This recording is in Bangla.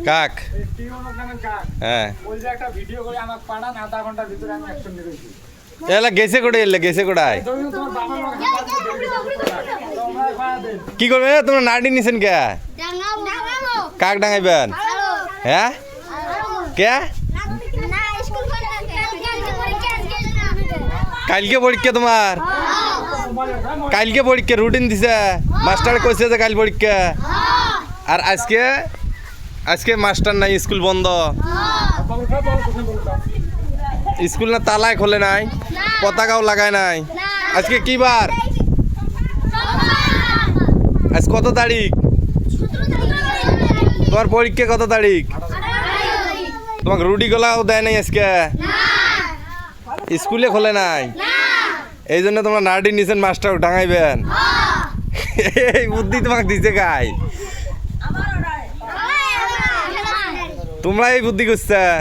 কাক এই টিউনক নামের কাক হ্যাঁ ওই যে একটা ভিডিও করে আমাকে পাঠান আধা ঘন্টার ভিতরে আমি অ্যাকশন নিয়েছি এলা গেছে কোড়ে এলে গেছে কোড়ায় তুমি তোমার বাবা মাকে তোমরা পাড়া দেন কি করবে তোমরা নাড়ি নিছেন কে কাক ডাঙাইবেন হ্যাঁ কে কালকে পরীক্ষা তোমার কালকে পরীক্ষা রুটিন দিছে মাস্টার কইছে যে কাল পরীক্ষা আর আজকে আজকে মাস্টার নাই স্কুল বন্ধ স্কুল না তালায় খোলে নাই পতাকাও লাগায় নাই আজকে কি বার আজ কত তারিখ তোমার পরীক্ষা কত তারিখ তোমাকে রুটি গলাও দেয় নাই আজকে স্কুলে খোলে নাই এই জন্য তোমরা নার্ডি নিছেন মাস্টার ডাঙাইবেন এই বুদ্ধি তোমাকে দিছে গাই তোমরা এই বুদ্ধি করছেন